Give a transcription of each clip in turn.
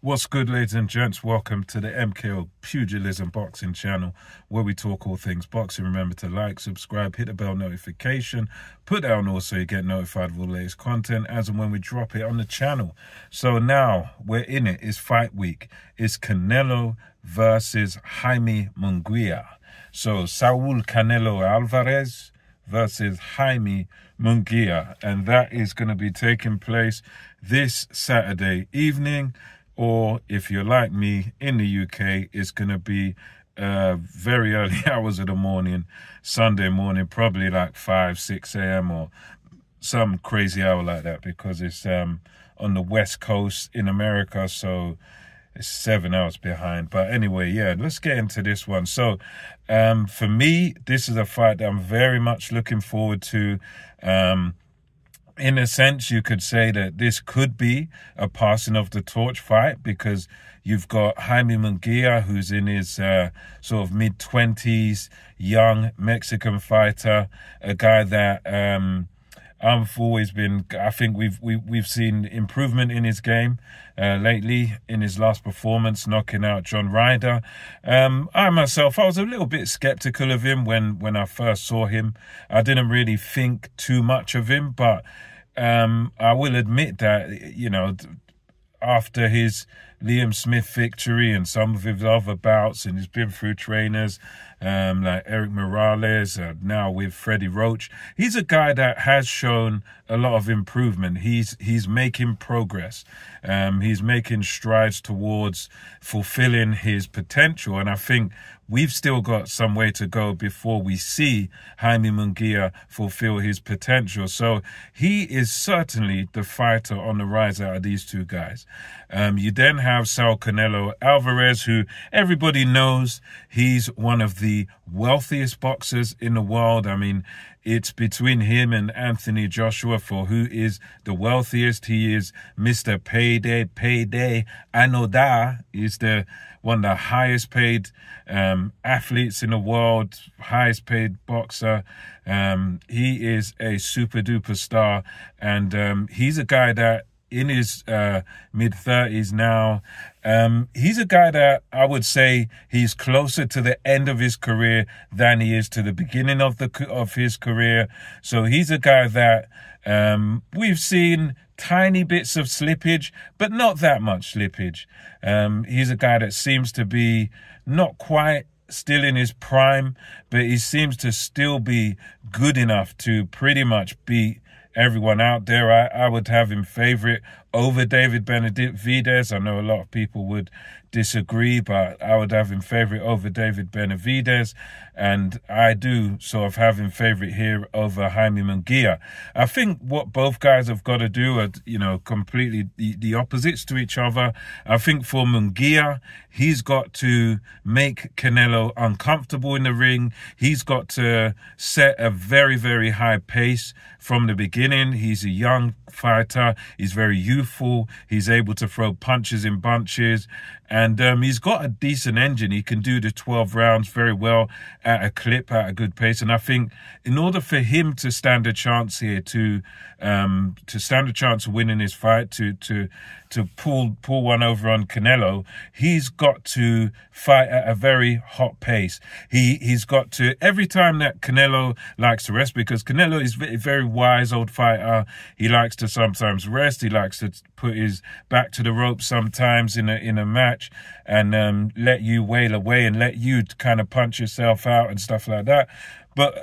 What's good, ladies and gents? Welcome to the MKO Pugilism Boxing channel, where we talk all things boxing. Remember to like, subscribe, hit the bell notification, put down also you get notified of all the latest content as and when we drop it on the channel. So now we're in it. It's fight week. It's Canelo versus Jaime Munguia. So Saul Canelo Alvarez versus Jaime Munguia, and that is going to be taking place this Saturday evening. Or if you're like me in the UK, it's going to be very early hours of the morning, Sunday morning, probably like 5, 6 a.m. or some crazy hour like that, because it's on the West Coast in America, so it's 7 hours behind. But anyway, yeah, let's get into this one. So for me, this is a fight that I'm very much looking forward to. In a sense, you could say that this could be a passing of the torch fight, because you've got Jaime Munguia, who's in his sort of mid-20s, young Mexican fighter, a guy that I've always been. I think we've seen improvement in his game lately. In his last performance, knocking out John Ryder. I myself, I was a little bit skeptical of him when I first saw him. I didn't really think too much of him, but I will admit that, you know, after his Liam Smith victory and some of his other bouts, and he's been through trainers like Eric Morales, now with Freddie Roach, he's a guy that has shown a lot of improvement. He's making progress. He's making strides towards fulfilling his potential, and I think we've still got some way to go before we see Jaime Munguia fulfill his potential. So he is certainly the fighter on the rise out of these two guys. You then have Saul Canelo Alvarez, who everybody knows he's one of the wealthiest boxers in the world. I mean, it's between him and Anthony Joshua for who is the wealthiest. He is Mr. Payday. Anoda is one of the highest paid athletes in the world, highest paid boxer. He is a super duper star, and he's a guy that in his mid-30s now. He's a guy that I would say he's closer to the end of his career than he is to the beginning of his career. So he's a guy that we've seen tiny bits of slippage, but not that much slippage. He's a guy that seems to be not quite still in his prime, but he seems to still be good enough to pretty much beat everyone out there. I would have him favorite over David Benavidez. I know a lot of people would disagree, but I would have him favorite over David Benavidez, and I do sort of have him favorite here over Jaime Munguia. I think what both guys have got to do are, you know, completely the opposites to each other. I think for Munguia, he's got to make Canelo uncomfortable in the ring. He's got to set a very, very high pace from the beginning. He's a young fighter. He's very youthful. He's able to throw punches in bunches. And he's got a decent engine. He can do the 12 rounds very well at a clip, at a good pace. And I think in order for him to stand a chance here, to stand a chance of winning his fight, to pull one over on Canelo, he's got to fight at a very hot pace. He's got to, every time that Canelo likes to rest, because Canelo is a very wise old fighter. He likes to sometimes rest. He likes to put his back to the rope sometimes in a match, and let you wail away and let you kind of punch yourself out and stuff like that. But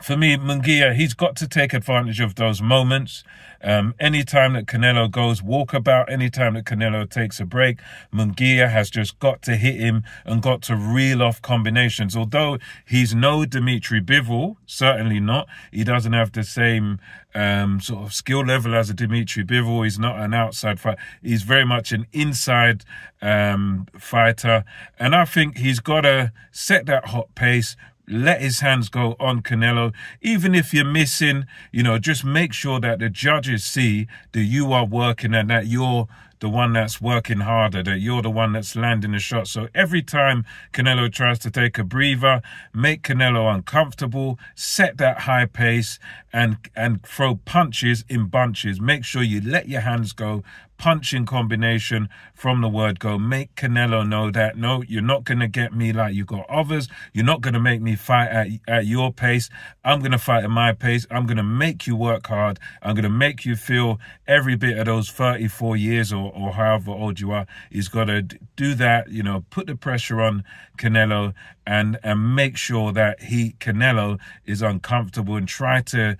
for me, Munguia, he's got to take advantage of those moments. Anytime that Canelo goes walkabout, anytime that Canelo takes a break, Munguia has just got to hit him and got to reel off combinations. Although he's no Dimitri Bivol, certainly not. He doesn't have the same sort of skill level as a Dimitri Bivol. He's not an outside fighter. He's very much an inside fighter. And I think he's got to set that hot pace, let his hands go on Canelo. Even if you're missing, you know, just make sure that the judges see that you are working and that you're the one that's working harder, that you're the one that's landing the shot. So every time Canelo tries to take a breather, make Canelo uncomfortable, set that high pace, and throw punches in bunches. Make sure you let your hands go, punch in combination from the word go. Make Canelo know that, no, you're not going to get me like you got others. You're not going to make me fight at your pace. I'm going to fight at my pace. I'm going to make you work hard. I'm going to make you feel every bit of those 34 years or however old you are. He's got to do that, you know, put the pressure on Canelo and make sure that Canelo is uncomfortable, and try to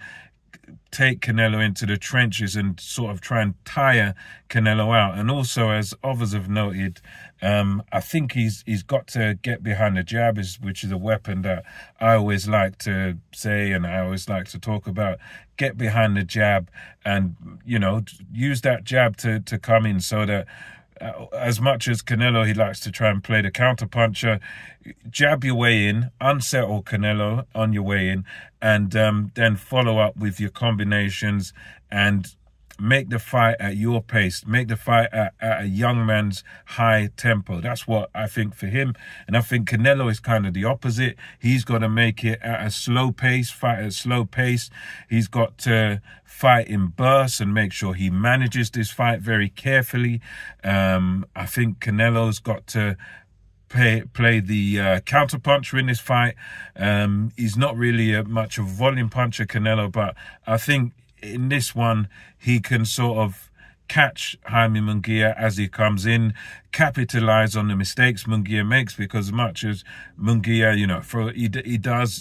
take Canelo into the trenches and sort of try and tire Canelo out. And also, as others have noted, I think he's got to get behind the jab, which is a weapon that I always like to say and I always like to talk about. Get behind the jab and, you know, use that jab to come in, so that as much as Canelo, he likes to try and play the counter-puncher, jab your way in, unsettle Canelo on your way in, and then follow up with your combinations and make the fight at your pace, make the fight at a young man's high tempo. That's what I think for him. And I think Canelo is kind of the opposite. He's got to make it at a slow pace, fight at a slow pace. He's got to fight in bursts and make sure he manages this fight very carefully. I think Canelo's got to play the counter puncher in this fight. He's not really much of a volume puncher, Canelo, but I think in this one, he can sort of catch Jaime Munguia as he comes in, capitalize on the mistakes Munguia makes, because as much as Munguia, you know,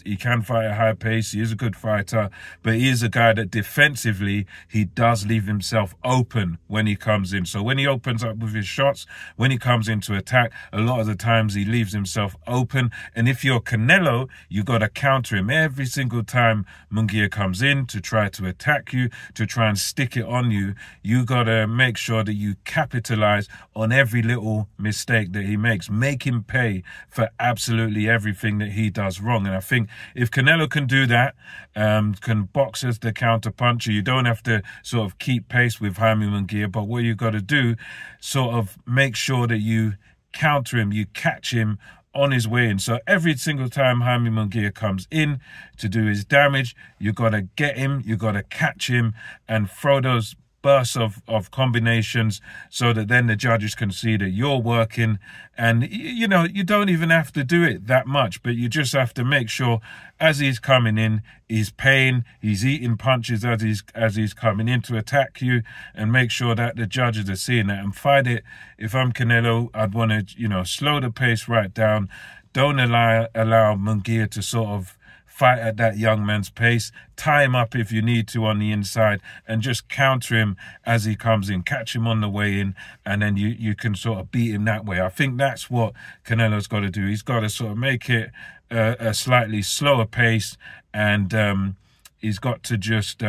he can fight at a high pace, he is a good fighter, but he is a guy that defensively, he does leave himself open when he comes in. So when he opens up with his shots, when he comes into attack, a lot of the times he leaves himself open. And if you're Canelo, you got to counter him every single time Munguia comes in to try to attack you, to try and stick it on you. You got to make sure that you capitalize on every little mistake that he makes. Make him pay for absolutely everything that he does wrong. And I think if Canelo can do that, can box as the counter puncher, you don't have to sort of keep pace with Jaime Munguia, but what you got to do, sort of make sure that you counter him, you catch him on his way in. So every single time Jaime Munguia comes in to do his damage, you got to get him, you got to catch him and throw those bursts of combinations, so that then the judges can see that you're working. And you know, you don't even have to do it that much, but you just have to make sure as he's coming in, he's paying, he's eating punches as he's coming in to attack you, and make sure that the judges are seeing that. And fight it, if I'm Canelo, I'd want to, you know, slow the pace right down. Don't allow Munguia to sort of fight at that young man's pace. Tie him up if you need to on the inside, and just counter him as he comes in. Catch him on the way in, and then you can sort of beat him that way. I think that's what Canelo's got to do. He's got to sort of make it a slightly slower pace, and he's got to just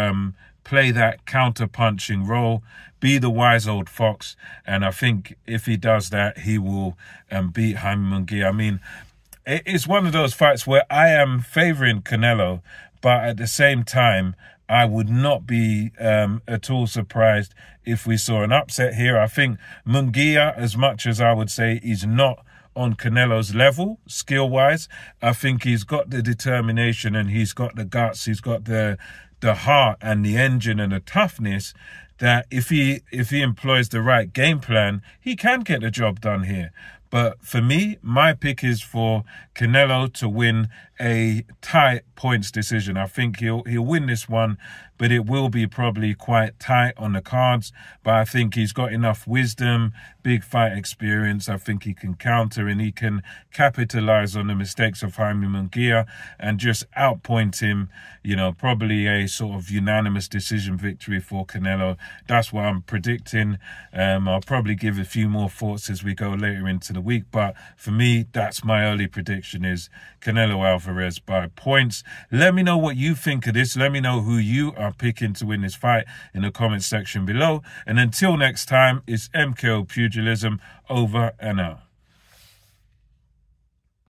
play that counter-punching role, be the wise old fox, and I think if he does that, he will beat Jaime Munguia. I mean, it's one of those fights where I am favouring Canelo, but at the same time, I would not be at all surprised if we saw an upset here. I think Munguia, as much as I would say he's not on Canelo's level, skill-wise, I think he's got the determination and he's got the guts, he's got the heart and the engine and the toughness that if he employs the right game plan, he can get the job done here. But for me, my pick is for Canelo to win a tight points decision. I think he'll win this one, but it will be probably quite tight on the cards. But I think he's got enough wisdom, big fight experience. I think he can counter and he can capitalize on the mistakes of Jaime Munguia and just outpoint him. You know, probably a sort of unanimous decision victory for Canelo. That's what I'm predicting. I'll probably give a few more thoughts as we go later into the week. But for me, that's my early prediction, is Canelo Alvarez by points. Let me know what you think of this. Let me know who you are picking to win this fight in the comment section below. And until next time, it's MKO Pugilism, over and out.